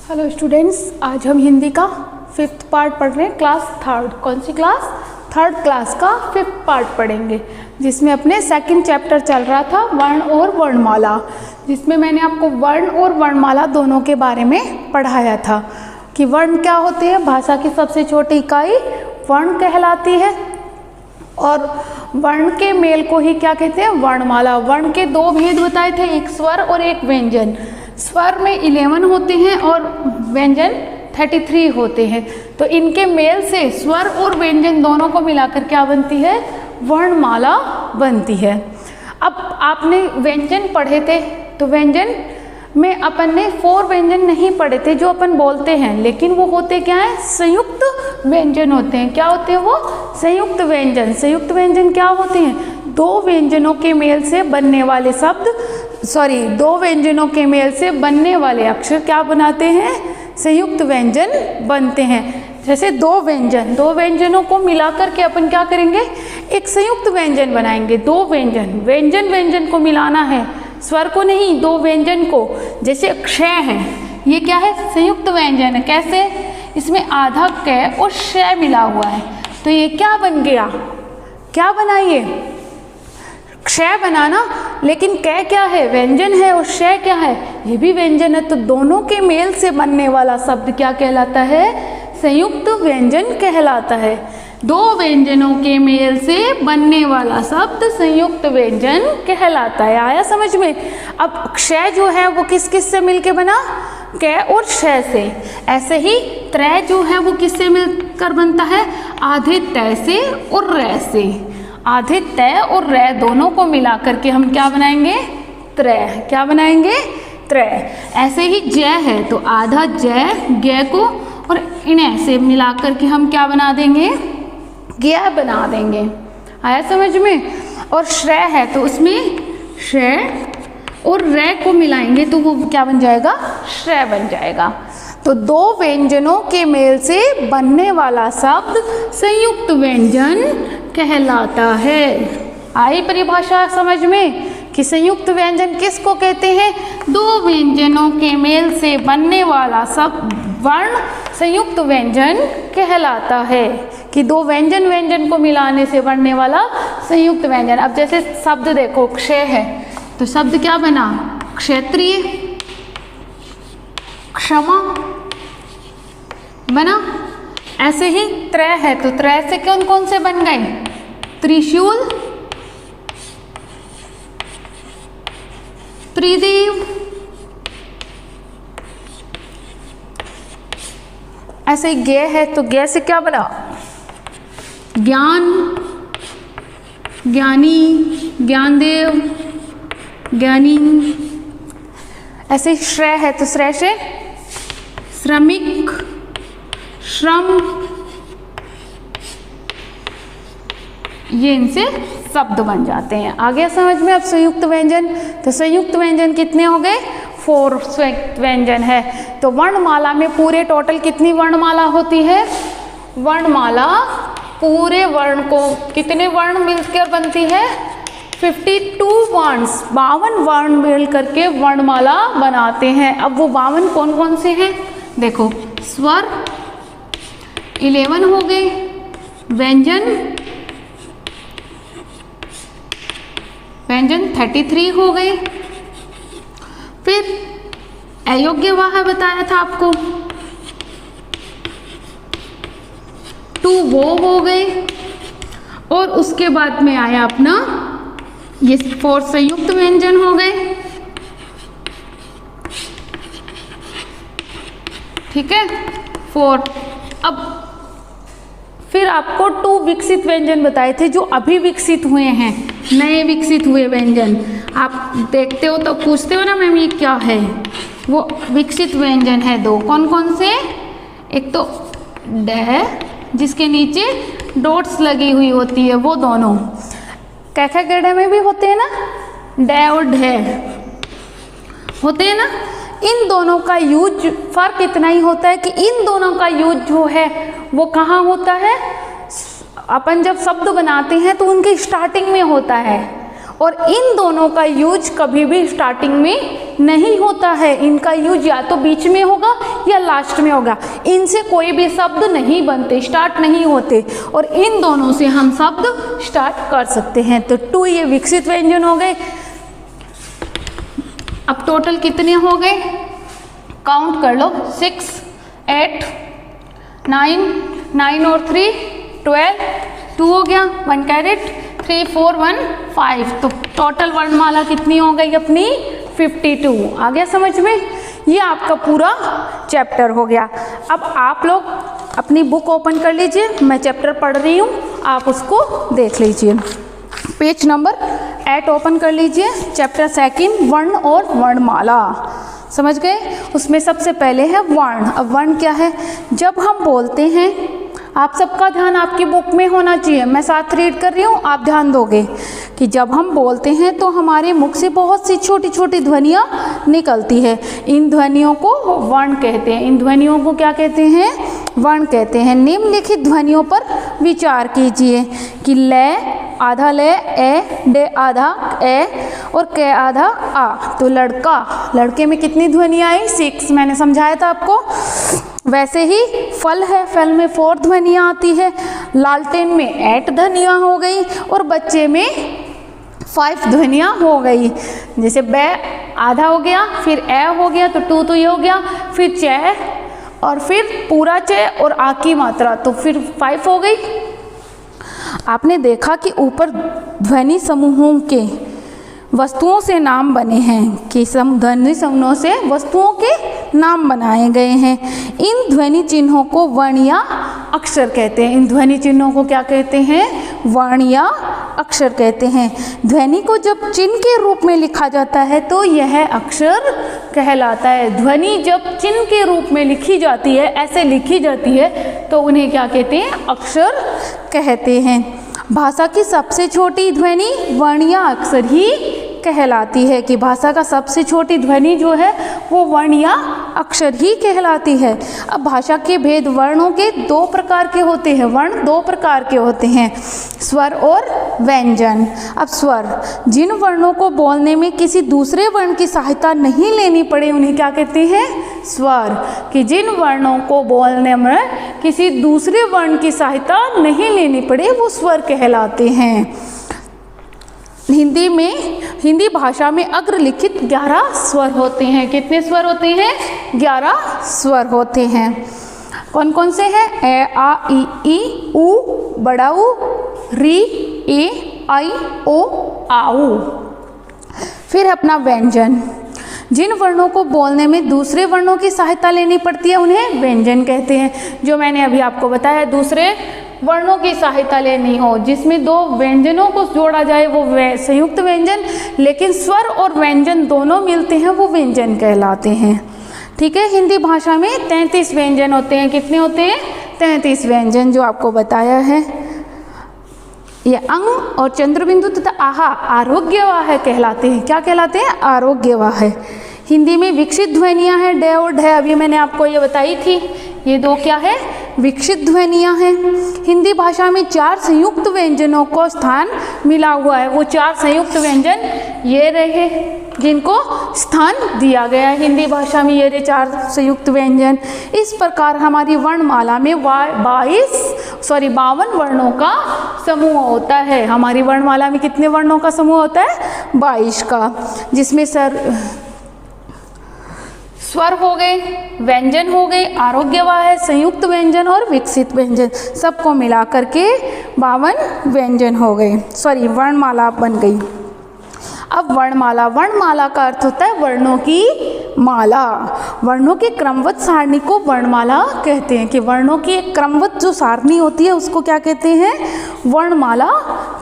Hello students, आज हम हिंदी का 5th पार्ट पढ़ रहे हैं। Class 3rd। कौन सी क्लास? 3rd क्लास का 5th पार्ट पढ़ेंगे, जिसमें अपने 2nd चैप्टर चल रहा था वर्ण और वर्णमाला, जिसमें मैंने आपको वर्ण और वर्णमाला दोनों के बारे में पढ़ाया था कि वर्ण क्या होते हैं। भाषा की सबसे छोटी इकाई वर्ण कहलाती है और वर्ण के मेल को ही क्या कहते हैं? वर्णमाला। वर्ण के दो भेद बताए थे, एक स्वर और एक व्यंजन। स्वर में 11 होते हैं और व्यंजन 33 होते हैं। तो इनके मेल से स्वर और व्यंजन दोनों को मिलाकर क्या बनती है? वर्णमाला बनती है। अब आपने व्यंजन पढ़े थे, तो व्यंजन में अपन ने 4 व्यंजन नहीं पढ़े थे जो अपन बोलते हैं, लेकिन वो होते क्या है? संयुक्त व्यंजन होते हैं। क्या होते हैं वो? संयुक्त व्यंजन। संयुक्त व्यंजन क्या होते हैं? दो व्यंजनों के मेल से बनने वाले शब्द, दो व्यंजनों के मेल से बनने वाले अक्षर क्या बनाते हैं? संयुक्त व्यंजन बनते हैं। जैसे दो व्यंजनों को मिलाकर के अपन क्या करेंगे? एक संयुक्त व्यंजन बनाएंगे। दो व्यंजन को मिलाना है, स्वर को नहीं, दो व्यंजन को। जैसे क्षय है, ये क्या है? संयुक्त व्यंजन है। कैसे? इसमें आधा क और श मिला हुआ है, तो ये क्या बन गया? क्या बना ये? क्षय बनाना। लेकिन क क्या है? व्यंजन है, और श क्या है? ये भी व्यंजन है। तो दोनों के मेल से बनने वाला शब्द क्या कहलाता है? संयुक्त व्यंजन कहलाता है। दो व्यंजनों के मेल से बनने वाला शब्द संयुक्त व्यंजन कहलाता है। आया समझ में? अब क्षय जो है वो किस किस से मिलके बना? क और श से। ऐसे ही त्रय जो है वो किससे मिलकर बनता है? आधे तय से और रै से। आधे तय और रै दोनों को मिलाकर के हम क्या बनाएंगे? त्रय। क्या बनाएंगे? त्रय। ऐसे ही जय है, तो आधा जय ग को और इन्हें से मिलाकर के हम क्या बना देंगे? ज्ञ बना देंगे। आया समझ में? और श्रेय है, तो उसमें श्रेय और रै को मिलाएंगे तो वो क्या बन जाएगा? श्रेय बन जाएगा। तो दो व्यंजनों के मेल से बनने वाला शब्द संयुक्त व्यंजन कहलाता है। आई परिभाषा समझ में कि संयुक्त व्यंजन किसको कहते हैं? दो व्यंजनों के मेल से बनने वाला शब्द वर्ण संयुक्त व्यंजन कहलाता है। कि दो व्यंजन को मिलाने से बनने वाला संयुक्त व्यंजन। अब जैसे शब्द देखो, क्षय है, तो शब्द क्या बना? क्षेत्रीय। क्षमा बना। ऐसे ही त्रय है, तो त्रय से कौन कौन से बन गए? त्रिशूल, त्रिदेव। ऐसे ही ज्ञ है, तो ज्ञ से क्या बना? ज्ञान, ज्ञानी, ज्ञानदेव, ज्ञानी। ऐसे ही श्रेय है, तो श्रेय से श्रमिक, श्रम। ये इनसे शब्द बन जाते हैं। आ गया समझ में? अब संयुक्त व्यंजन, तो संयुक्त व्यंजन कितने हो गए? 4 संयुक्त व्यंजन है। तो वर्णमाला में पूरे टोटल कितनी वर्णमाला होती है? वर्णमाला पूरे वर्ण को कितने वर्ण मिलकर बनती है? 52 वर्ड्स, 52 वर्ण मिल करके वर्णमाला बनाते हैं। अब वो 52 कौन कौन से हैं? देखो, स्वर 11 हो गए, व्यंजन 33 हो गए, फिर अयोग्यवाह बताया था आपको 2 वो हो गए, और उसके बाद में आया अपना ये 4 संयुक्त व्यंजन हो गए। ठीक है, 4। अब फिर आपको 2 विकसित व्यंजन बताए थे जो अभी विकसित हुए हैं, नए विकसित हुए व्यंजन। आप देखते हो तो पूछते हो ना, मैम ये क्या है? वो विकसित व्यंजन है 2। कौन कौन से? एक तो ड, जिसके नीचे डॉट्स लगी हुई होती है, वो दोनों। कैखा गढ़ में भी होते हैं ना, ड और ढ होते हैं ना। इन दोनों का यूज फर्क इतना ही होता है कि इन दोनों का यूज जो है वो कहाँ होता है? अपन जब शब्द बनाते हैं तो उनके स्टार्टिंग में होता है, और इन दोनों का यूज कभी भी स्टार्टिंग में नहीं होता है। इनका यूज या तो बीच में होगा या लास्ट में होगा। इनसे कोई भी शब्द नहीं बनते, स्टार्ट नहीं होते, और इन दोनों से हम शब्द स्टार्ट कर सकते हैं। तो 2 ये विकसित व्यंजन हो गए। अब टोटल कितने हो गए, काउंट कर लो, 6, 8, 9, 9 और 3 12, 2 हो गया, 1 कैरेट, 3 4 1 5। तो टोटल वर्णमाला कितनी हो गई अपनी 52। आ गया समझ में? ये आपका पूरा चैप्टर हो गया। अब आप लोग अपनी बुक ओपन कर लीजिए, मैं चैप्टर पढ़ रही हूँ, आप उसको देख लीजिए। पेज नंबर 8 ओपन कर लीजिए, चैप्टर 2 वर्ण और वर्णमाला। समझ गए? उसमें सबसे पहले है वर्ण। अब वर्ण क्या है? जब हम बोलते हैं, आप सबका ध्यान आपकी बुक में होना चाहिए, मैं साथ रीड कर रही हूँ, आप ध्यान दोगे कि जब हम बोलते हैं तो हमारे मुख से बहुत सी छोटी छोटी ध्वनियाँ निकलती है। इन ध्वनियों को वर्ण कहते हैं। इन ध्वनियों को क्या कहते हैं? वर्ण कहते हैं। निम्नलिखित ध्वनियों पर विचार कीजिए कि ले आधा ले, ए डे आधा ए और के आधा आ। तो लड़का, लड़के में कितनी ध्वनियाँ आई? 6, मैंने समझाया था आपको। वैसे ही फल है, फल में 4 ध्वनियाँ आती है। लालटेन में 8 ध्वनियाँ हो गई और बच्चे में 5 ध्वनियाँ हो गई। जैसे बे आधा हो गया, फिर ए हो गया, तो 2 तो ये हो गया, फिर चे और फिर पूरा चे और आ की मात्रा, तो फिर 5 हो गई। आपने देखा कि ऊपर ध्वनि समूहों के वस्तुओं से नाम बने हैं कि ध्वनि समूहों से वस्तुओं के नाम बनाए गए हैं। इन ध्वनि चिन्हों को वर्ण या अक्षर कहते हैं। इन ध्वनि चिन्हों को क्या कहते हैं? वर्ण या अक्षर कहते हैं। ध्वनि को जब चिन्ह के रूप में लिखा जाता है तो यह अक्षर कहलाता है। ध्वनि जब चिन्ह के रूप में लिखी जाती है, ऐसे लिखी जाती है, तो उन्हें क्या कहते हैं? अक्षर कहते हैं। भाषा की सबसे छोटी ध्वनि वर्ण या अक्षर ही कहलाती है, कि भाषा का सबसे छोटी ध्वनि जो है वो वर्ण या अक्षर ही कहलाती है। अब भाषा के भेद वर्णों के 2 प्रकार के होते हैं। वर्ण 2 प्रकार के होते हैं, स्वर और व्यंजन। अब स्वर, जिन वर्णों को बोलने में किसी दूसरे वर्ण की सहायता नहीं लेनी पड़े उन्हें क्या कहते हैं? स्वर। कि जिन वर्णों को बोलने में किसी दूसरे वर्ण की सहायता नहीं लेनी पड़े वो स्वर कहलाते हैं। हिंदी भाषा में अग्रलिखित 11 स्वर होते हैं। कितने स्वर होते हैं? 11 स्वर होते हैं। कौन कौन से हैं? ए आ ई उ, बड़ा ऊ, री ए आई ओ आऊ। फिर अपना व्यंजन, जिन वर्णों को बोलने में दूसरे वर्णों की सहायता लेनी पड़ती है उन्हें व्यंजन कहते हैं। जो मैंने अभी आपको बताया, दूसरे वर्णों की सहायता लेनी हो, जिसमें 2 व्यंजनों को जोड़ा जाए वो संयुक्त व्यंजन, लेकिन स्वर और व्यंजन दोनों मिलते हैं वो व्यंजन कहलाते हैं। ठीक है? हिंदी भाषा में 33 व्यंजन होते हैं। कितने होते हैं? 33 व्यंजन, जो आपको बताया है। ये अंग और चंद्रबिंदु तथा आहा आरोग्यवाह कहलाते हैं। क्या कहलाते हैं? आरोग्यवाह। हिंदी में विकसित ध्वनियाँ हैं, डे और ढे, अभी मैंने आपको ये बताई थी। ये 2 क्या है? विकसित ध्वनियाँ हैं। हिंदी भाषा में 4 संयुक्त व्यंजनों को स्थान मिला हुआ है। वो 4 संयुक्त व्यंजन ये रहे जिनको स्थान दिया गया है हिंदी भाषा में, ये 4 संयुक्त व्यंजन। इस प्रकार हमारी वर्णमाला में 52 वर्णों का समूह होता है। हमारी वर्णमाला में कितने वर्णों का समूह होता है? 22 का, जिसमें स्वर हो गए, व्यंजन हो गए, आरोग्यवाह, संयुक्त व्यंजन और विकसित व्यंजन, सबको मिला करके 52 व्यंजन हो गए। वर्णमाला बन गई। अब वर्णमाला का अर्थ होता है वर्णों की माला। वर्णों की क्रमबद्ध सारणी को वर्णमाला कहते हैं। कि वर्णों की एक क्रमबद्ध जो सारणी होती है उसको क्या कहते हैं? वर्णमाला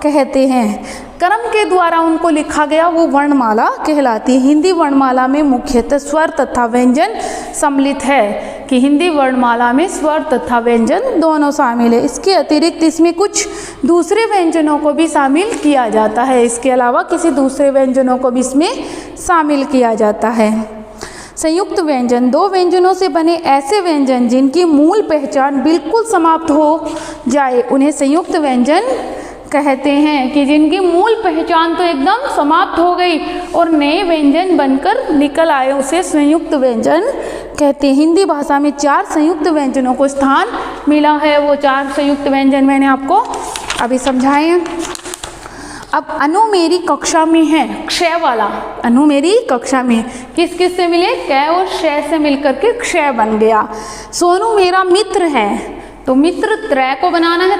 कहते हैं। क्रम के द्वारा उनको लिखा गया वो वर्णमाला कहलाती है। हिंदी वर्णमाला में मुख्यतः स्वर तथा व्यंजन सम्मिलित है। कि हिंदी वर्णमाला में स्वर तथा व्यंजन दोनों शामिल है। इसके अतिरिक्त इसमें कुछ दूसरे व्यंजनों को भी शामिल किया जाता है। इसके अलावा किसी दूसरे व्यंजनों को भी इसमें शामिल किया जाता है। संयुक्त व्यंजन, 2 व्यंजनों से बने ऐसे व्यंजन जिनकी मूल पहचान बिल्कुल समाप्त हो जाए उन्हें संयुक्त व्यंजन कहते हैं कि जिनकी मूल पहचान तो एकदम समाप्त हो गई और नए व्यंजन बनकर निकल आए, उसे संयुक्त व्यंजन कहते हैं। हिंदी भाषा में 4 संयुक्त व्यंजनों को स्थान मिला है। वो 4 संयुक्त व्यंजन मैंने आपको अभी समझाए हैं। अब अनु मेरी कक्षा में है, क्षय वाला अनु मेरी कक्षा में किस किस से मिले, कै और शय से मिलकर के क्षय बन गया। सोनू मेरा मित्र है, तो मित्र त्रय को बनाना है,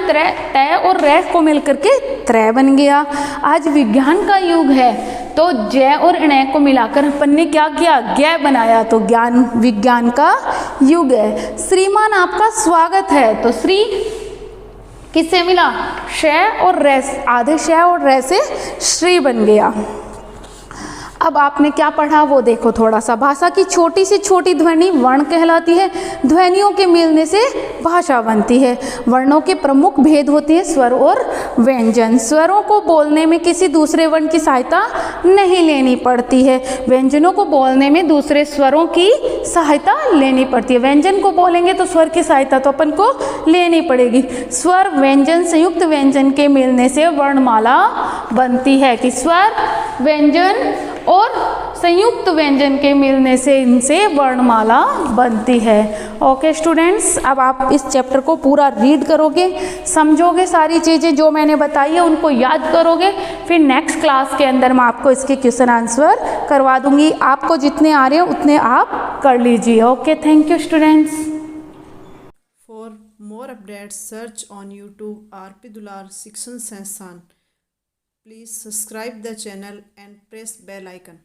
तय और रह को मिलकर के त्रय बन गया। आज विज्ञान का युग है, तो जय और णय को मिलाकर अपन ने क्या किया, ज्ञ बनाया, तो ज्ञान विज्ञान का युग है। श्रीमान आपका स्वागत है, तो श्री किससे मिला, शय और रह, आधे शय और रह से श्री बन गया। अब आपने क्या पढ़ा वो देखो थोड़ा सा। भाषा की छोटी से छोटी ध्वनि वर्ण कहलाती है। ध्वनियों के मिलने से भाषा बनती है। वर्णों के प्रमुख भेद होते हैं स्वर और व्यंजन। स्वरों को बोलने में किसी दूसरे वर्ण की सहायता नहीं लेनी पड़ती है। व्यंजनों को बोलने में दूसरे स्वरों की सहायता लेनी पड़ती है। व्यंजन को बोलेंगे तो स्वर की सहायता तो अपन को लेनी पड़ेगी। स्वर व्यंजन संयुक्त व्यंजन के मिलने से वर्णमाला बनती है, कि स्वर व्यंजन और संयुक्त व्यंजन के मिलने से इनसे वर्णमाला बनती है। ओके स्टूडेंट्स, अब आप इस चैप्टर को पूरा रीड करोगे, समझोगे, सारी चीज़ें जो मैंने बताई है उनको याद करोगे, फिर नेक्स्ट क्लास के अंदर मैं आपको इसके क्वेश्चन आंसर करवा दूंगी। आपको जितने आ रहे हैं उतने आप कर लीजिए। Okay, thank you students. For more updates, search on YouTube RP Dular Shikshan Sansthan. Please subscribe the channel and press bell icon.